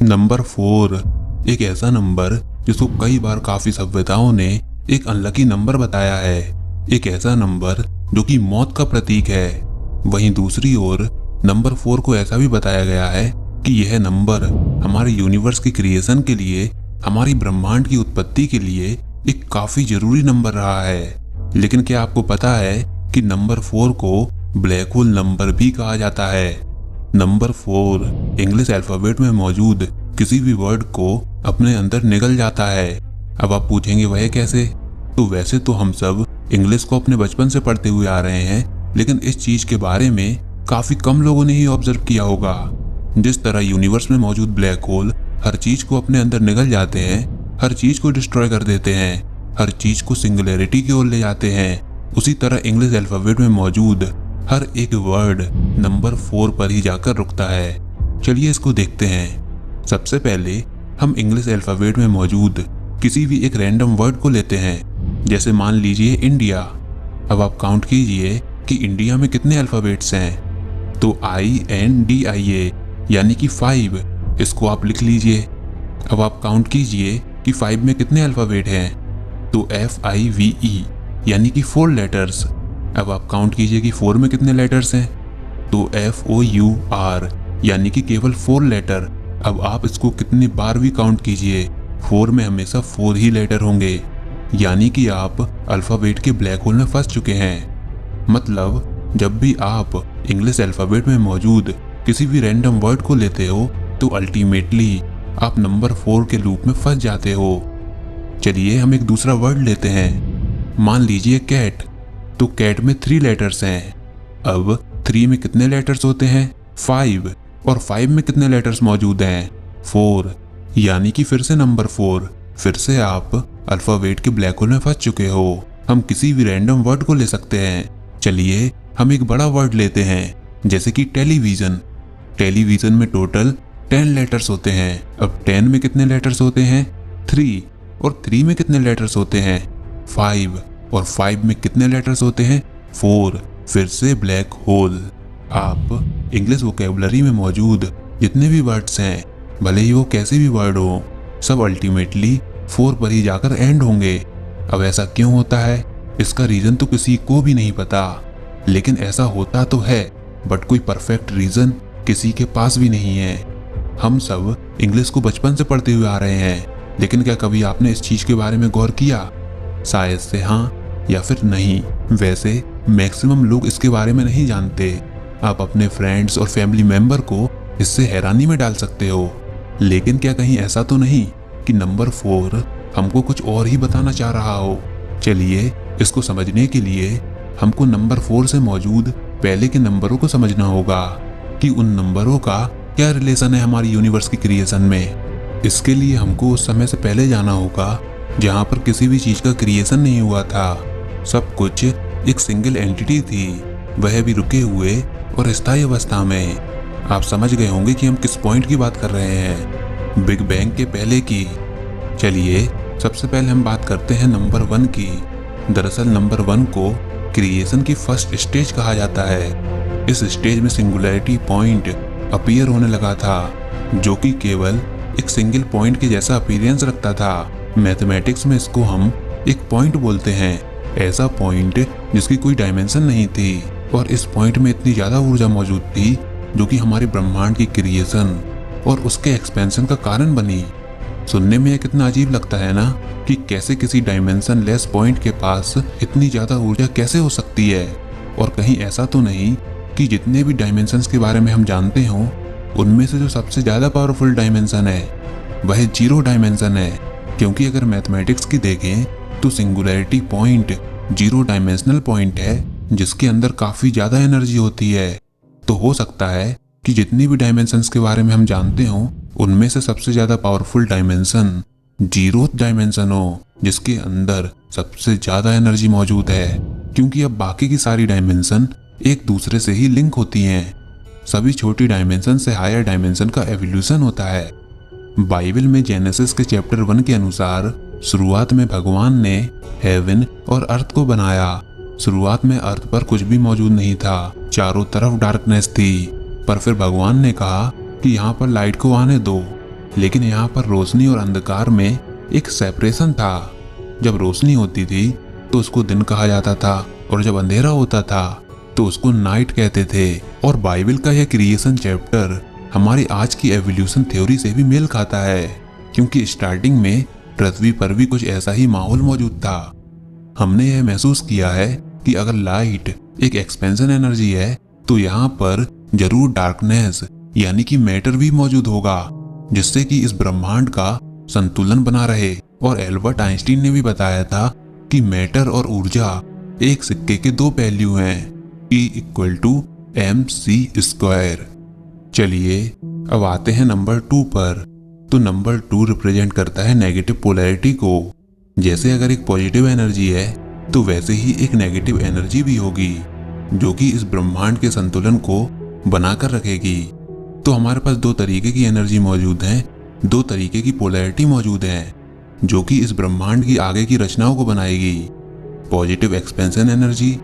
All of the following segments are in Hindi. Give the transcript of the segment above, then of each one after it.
नंबर 4 एक ऐसा नंबर जिसको कई बार काफी सभ्यताओं ने एक अनलकी नंबर बताया है। एक ऐसा नंबर जो कि मौत का प्रतीक है। वहीं दूसरी ओर नंबर 4 को ऐसा भी बताया गया है कि यह नंबर हमारे यूनिवर्स की क्रिएशन के लिए, हमारी ब्रह्मांड की उत्पत्ति के लिए एक काफी जरूरी नंबर रहा है। लेकिन क्या आपको पता है कि नंबर 4 को ब्लैक होल नंबर भी कहा जाता है। नंबर 4 इंग्लिश अल्फाबेट में मौजूद किसी भी वर्ड को अपने अंदर निगल जाता है। अब आप पूछेंगे वह कैसे? तो वैसे तो हम सब इंग्लिश को अपने बचपन से पढ़ते हुए आ रहे हैं, लेकिन इस चीज के बारे में काफी कम लोगों ने ही ऑब्जर्व किया होगा। जिस तरह यूनिवर्स में मौजूद ब्लैक होल हर चीज को अपने अंदर निगल जाते हैं, हर चीज को डिस्ट्रॉय कर देते हैं, हर चीज को सिंगुलैरिटी की ओर ले जाते हैं, उसी तरह इंग्लिश अल्फाबेट में मौजूद हर एक वर्ड नंबर 4 पर ही जाकर रुकता है। चलिए इसको देखते हैं। सबसे पहले हम इंग्लिश अल्फाबेट में मौजूद किसी भी एक रैंडम वर्ड को लेते हैं, जैसे मान लीजिए इंडिया। अब आप काउंट कीजिए कि इंडिया में कितने अल्फाबेट्स हैं। तो INDIA यानी कि 5, इसको आप लिख लीजिए। अब आप काउंट कीजिए कि 5 में कितने अल्फाबेट हैं। तो FIVE यानी कि 4 लेटर्स। अब आप काउंट कीजिए कि 4 में कितने लेटर्स हैं। तो FOUR यानी कि केवल 4 लेटर। अब आप इसको कितनी बार भी काउंट कीजिए, 4 में हमेशा 4 ही लेटर होंगे, यानी कि आप अल्फाबेट के ब्लैक होल में फंस चुके हैं। मतलब जब भी आप इंग्लिश अल्फाबेट में मौजूद किसी भी रैंडम वर्ड को लेते हो तो अल्टीमेटली आप नंबर 4 के लूप में फंस जाते हो। चलिए हम एक दूसरा वर्ड लेते हैं। मान लीजिए कैट। तो कैट में 3 लेटर्स हैं। अब 3 में कितने लेटर्स होते हैं? 5। और 5 में कितने लेटर्स मौजूद हैं? 4। यानी कि फिर से नंबर 4। फिर से आप अल्फाबेट के ब्लैक होल में फंस चुके हो। हम किसी भी रैंडम वर्ड को ले सकते हैं। चलिए हम एक बड़ा वर्ड लेते हैं, जैसे कि टेलीविजन। टेलीविजन में टोटल 10 लेटर्स होते हैं। अब 10 में कितने लेटर्स होते हैं? 3। और 3 में कितने लेटर्स होते हैं? 5। और 5 में कितने लेटर्स होते हैं? 4। फिर से ब्लैक होल। आप इंग्लिश वोकैबुलरी में मौजूद जितने भी वर्ड्स हैं, भले ही वो कैसे भी वर्ड हो, सब अल्टीमेटली 4 पर ही जाकर एंड होंगे। अब ऐसा क्यों होता है? इसका रीजन तो किसी को भी नहीं पता, लेकिन ऐसा होता तो है, बट कोई परफेक्ट रीजन किसी के पास भी नहीं है। हम सब इंग्लिश को बचपन से पढ़ते हुए आ रहे हैं, लेकिन क्या कभी आपने इस चीज के बारे में गौर किया? शायद से हाँ या फिर नहीं। वैसे मैक्सिमम लोग इसके बारे में नहीं जानते। आप अपने फ्रेंड्स और फैमिली मेंबर को इससे हैरानी में डाल सकते हो। लेकिन क्या कहीं ऐसा तो नहीं कि नंबर 4 हमको कुछ और ही बताना चाह रहा हो? चलिए इसको समझने के लिए हमको नंबर 4 से मौजूद पहले के नंबरों को समझना होगा कि उन नंबरों का क्या रिलेशन है हमारी यूनिवर्स की क्रिएशन में। इसके लिए हमको उस समय से पहले जाना होगा जहाँ पर किसी भी चीज का क्रिएशन नहीं हुआ था। सब कुछ एक सिंगल एंटिटी थी, वह भी रुके हुए और स्थायी अवस्था में। आप समझ गए होंगे कि हम किस पॉइंट की बात कर रहे हैं, बिग बैंग के पहले की। चलिए सबसे पहले हम बात करते हैं नंबर 1 की। दरअसल नंबर 1 को क्रिएशन की फर्स्ट स्टेज कहा जाता है। इस स्टेज में सिंगुलैरिटी पॉइंट अपीयर होने लगा था, जो कि केवल एक सिंगल पॉइंट के जैसा अपीयरेंस रखता था। मैथमेटिक्स में इसको हम एक पॉइंट बोलते हैं, ऐसा पॉइंट जिसकी कोई डायमेंशन नहीं थी। और इस पॉइंट में इतनी ज्यादा ऊर्जा मौजूद थी जो कि हमारे ब्रह्मांड की क्रिएशन और उसके एक्सपेंशन का कारण बनी। सुनने में कितना अजीब लगता है ना कि कैसे किसी डायमेंशन लेस पॉइंट के पास इतनी ज्यादा ऊर्जा कैसे हो सकती है। और कहीं ऐसा तो नहीं कि जितने भी डायमेंशंस के बारे में हम जानते हों, उनमें से जो सबसे ज्यादा पावरफुल डायमेंशन है वह 0 डायमेंशन है। क्योंकि अगर मैथमेटिक्स की देखें तो सिंगुलैरिटी पॉइंट 0 डायमेंशनल पॉइंट है, जिसके अंदर काफी ज्यादा एनर्जी होती है। तो हो सकता है कि जितनी भी डायमेंशंस के बारे में हम जानते हों, उनमें से सबसे ज्यादा पावरफुल डायमेंशन 0th डायमेंशन हो, जिसके अंदर सबसे ज्यादा एनर्जी मौजूद है। क्योंकि अब बाकी की सारी डायमेंशन एक दूसरे से ही लिंक होती हैं। सभी छोटी डायमेंशन से हायर डायमेंशन का एवोल्यूशन होता है। बाइबल में जेनेसिस के चैप्टर 1 के अनुसार शुरुआत में भगवान ने हेवन और अर्थ को बनाया। शुरुआत में अर्थ पर कुछ भी मौजूद नहीं था, चारों तरफ डार्कनेस थी। पर फिर भगवान ने कहा कि यहाँ पर लाइट को आने दो। लेकिन यहाँ पर रोशनी और अंधकार में एक सेपरेशन था। जब रोशनी होती थी तो उसको दिन कहा जाता था और जब अंधेरा होता था तो उसको नाइट कहते थे। और बाइबल का यह क्रिएशन चैप्टर हमारी आज की एवोल्यूशन थ्योरी से भी मेल खाता है, क्योंकि स्टार्टिंग में पृथ्वी पर भी कुछ ऐसा ही माहौल मौजूद था। हमने यह महसूस किया है कि अगर लाइट एक एक्सपेंशन एनर्जी है तो यहाँ पर जरूर डार्कनेस यानी कि मैटर भी मौजूद होगा, जिससे कि इस ब्रह्मांड का संतुलन बना रहे। और एल्बर्ट आइंस्टीन ने भी बताया था कि मैटर और ऊर्जा एक सिक्के के दो पहलू हैं, E=mc²। चलिए अब आते हैं नंबर 2 पर। तो नंबर 2 रिप्रेजेंट करता है नेगेटिव पोलैरिटी को। जैसे अगर एक पॉजिटिव एनर्जी है तो वैसे ही एक नेगेटिव एनर्जी भी होगी, जो कि इस ब्रह्मांड के संतुलन को बनाकर रखेगी। तो हमारे पास दो तरीके की एनर्जी मौजूद हैं, दो तरीके की पोलैरिटी मौजूद है, जो कि इस ब्रह्मांड की आगे की रचनाओं को बनाएगी। पॉजिटिव एक्सपेंशन एनर्जी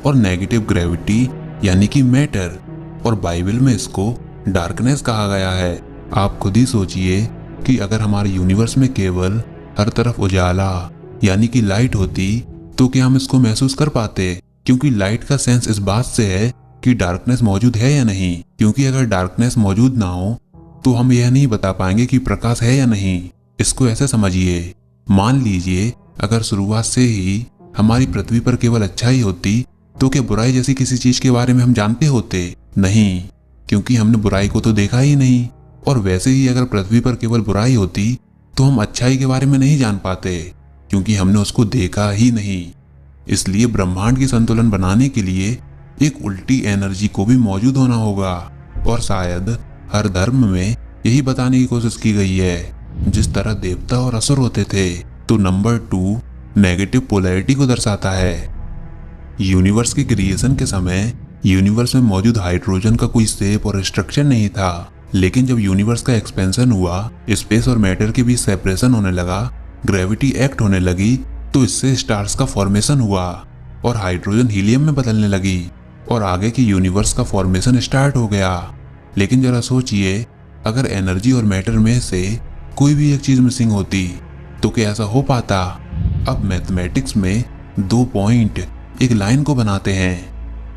और नेगेटिव ग्रेविटी यानी कि मैटर, और बाइबल में इसको डार्कनेस कहा गया है। आप खुद ही सोचिए कि अगर हमारे यूनिवर्स में केवल हर तरफ उजाला यानी कि लाइट होती तो क्या हम इसको महसूस कर पाते? क्योंकि लाइट का सेंस इस बात से है कि डार्कनेस मौजूद है या नहीं। क्योंकि अगर डार्कनेस मौजूद ना हो तो हम यह नहीं बता पाएंगे कि प्रकाश है या नहीं। इसको ऐसे समझिए, मान लीजिए अगर शुरुआत से ही हमारी पृथ्वी पर केवल अच्छाई होती तो क्या बुराई जैसी किसी चीज के बारे में हम जानते होते? नहीं, क्योंकि हमने बुराई को तो देखा ही नहीं। और वैसे ही अगर पृथ्वी पर केवल बुराई होती तो हम अच्छाई के बारे में नहीं जान पाते, क्योंकि हमने उसको देखा ही नहीं। इसलिए ब्रह्मांड की संतुलन बनाने के लिए एक उल्टी एनर्जी को भी मौजूद होना होगा। और शायद हर धर्म में यही बताने की कोशिश की गई है। जिस तरह देवता और असुर होते थे, तो नंबर 2 नेगेटिव पोलैरिटी को दर्शाता है। यूनिवर्स के क्रिएशन के समय यूनिवर्स में मौजूद हाइड्रोजन का कोई शेप और स्ट्रक्चर नहीं था, लेकिन जब यूनिवर्स का एक्सपेंशन हुआ, स्पेस और मैटर के बीच सेपरेशन होने लगा, ग्रेविटी एक्ट होने लगी, तो इससे स्टार्स का फॉर्मेशन हुआ और हाइड्रोजन हीलियम में बदलने लगी और आगे की यूनिवर्स का फॉर्मेशन स्टार्ट हो गया। लेकिन जरा सोचिए, अगर एनर्जी और मैटर में से कोई भी एक चीज मिसिंग होती तो क्या ऐसा हो पाता? अब मैथमेटिक्स में 2 पॉइंट एक लाइन को बनाते हैं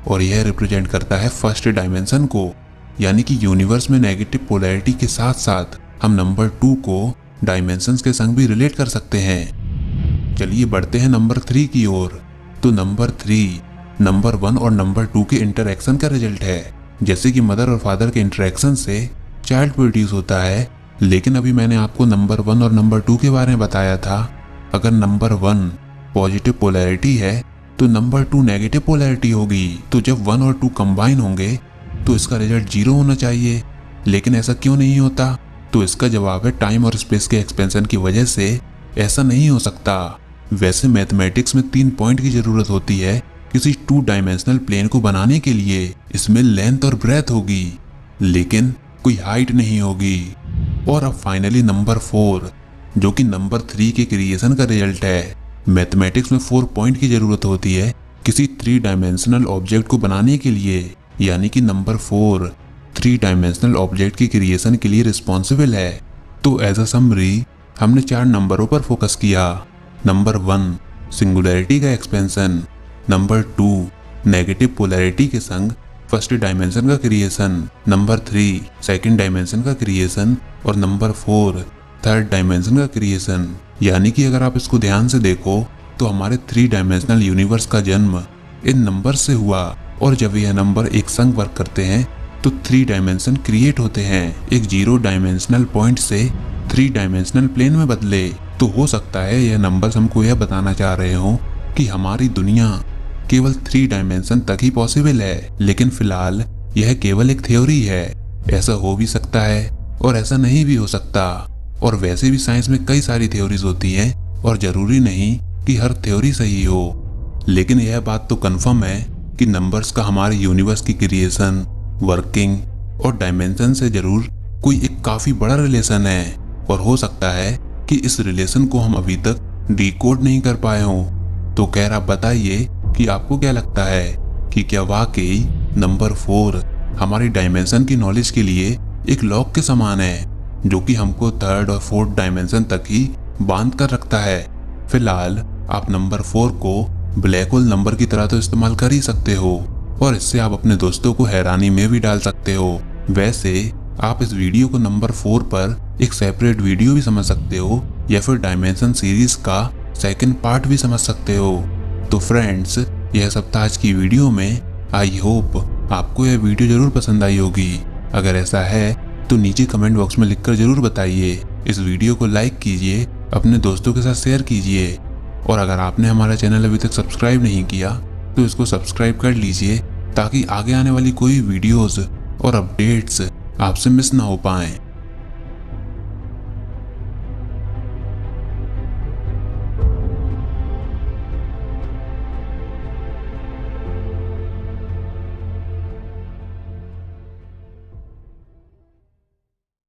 और यह रिप्रेजेंट करता है फर्स्ट डायमेंशन को, यानी कि यूनिवर्स में नेगेटिव पोलैरिटी के साथ साथ हम नंबर 2 को डायमेंशंस के संग भी रिलेट कर सकते हैं। चलिए बढ़ते हैं नंबर 3 की ओर। तो नंबर 3 नंबर 1 और नंबर 2 के इंटरैक्शन का रिजल्ट है। जैसे कि मदर और फादर के इंटरैक्शन से चाइल्ड प्रोड्यूस होता है, लेकिन अभी मैंने आपको नंबर 1 और नंबर 2 के बारे में बताया था। अगर नंबर 1 पॉजिटिव पोलैरिटी है तो नंबर 2 नेगेटिव पोलैरिटी होगी। तो जब 1 और 2 कंबाइन होंगे तो इसका रिजल्ट 0 होना चाहिए, लेकिन ऐसा क्यों नहीं होता? तो इसका जवाब है टाइम और स्पेस के एक्सपेंशन की वजह से ऐसा नहीं हो सकता। वैसे मैथमेटिक्स में 3 पॉइंट की जरूरत होती है किसी 2 डायमेंशनल प्लेन को बनाने के लिए। इसमें लेंथ और ब्रेथ होगी, लेकिन कोई हाइट नहीं होगी। और अब फाइनली नंबर 4, जो कि नंबर 3 के क्रिएशन का रिजल्ट है। मैथमेटिक्स में 4 पॉइंट की जरूरत होती है किसी 3 डायमेंशनल ऑब्जेक्ट को बनाने के लिए, यानी कि नंबर 4 3 डायमेंशनल ऑब्जेक्ट की क्रिएशन के लिए रिस्पॉन्सिबल है। तो एज अ समरी हमने 4 नंबरों पर फोकस किया। नंबर 1 सिंगुलैरिटी का एक्सपेंशन, नंबर 2 नेगेटिव पोलैरिटी के संग फर्स्ट डायमेंशन का क्रिएशन, नंबर 3 सेकंड डायमेंशन का क्रिएशन और नंबर 4 थर्ड डायमेंशन का क्रिएशन। यानी कि अगर आप इसको ध्यान से देखो तो हमारे 3 डायमेंशनल यूनिवर्स का जन्म इन नंबर से हुआ, और जब यह नंबर एक संग वर्क करते हैं तो 3 डायमेंशन क्रिएट होते हैं। एक 0 डायमेंशनल पॉइंट से 3 डायमेंशनल प्लेन में बदले। तो हो सकता है यह नंबर्स हमको यह बताना चाह रहे हो कि हमारी दुनिया केवल 3 डायमेंशन तक ही पॉसिबल है, लेकिन फिलहाल यह केवल एक थ्योरी है। ऐसा हो भी सकता है और ऐसा नहीं भी हो सकता। और वैसे भी साइंस में कई सारी थ्योरीज होती हैं और जरूरी नहीं कि हर थ्योरी सही हो। लेकिन यह बात तो कंफर्म है कि नंबर्स का हमारे यूनिवर्स की क्रिएशन, वर्किंग और डायमेंशन से जरूर कोई एक काफी बड़ा रिलेशन है, और हो सकता है कि इस रिलेशन को हम अभी तक डिकोड नहीं कर पाए हों। तो खैर आप बताइए कि आपको क्या लगता है कि क्या वाकई नंबर 4 हमारी डायमेंशन की नॉलेज के लिए एक लॉक के समान है? जो कि हमको थर्ड और फोर्थ डायमेंशन तक ही बांध कर रखता है। फिलहाल आप नंबर 4 को ब्लैक होल नंबर की तरह तो इस्तेमाल कर ही सकते हो और इससे आप अपने दोस्तों को हैरानी में भी डाल सकते हो। वैसे आप इस वीडियो को नंबर 4 पर एक सेपरेट वीडियो भी समझ सकते हो या फिर डायमेंशन सीरीज का सेकंड पार्ट भी समझ सकते हो। तो फ्रेंड्स, यह सब था आज की वीडियो में। आई होप आपको यह वीडियो जरूर पसंद आई होगी। अगर ऐसा है तो नीचे कमेंट बॉक्स में लिखकर जरूर बताइए। इस वीडियो को लाइक कीजिए, अपने दोस्तों के साथ शेयर कीजिए और अगर आपने हमारा चैनल अभी तक सब्सक्राइब नहीं किया तो इसको सब्सक्राइब कर लीजिए ताकि आगे आने वाली कोई वीडियोस और अपडेट्स आपसे मिस ना हो पाएं।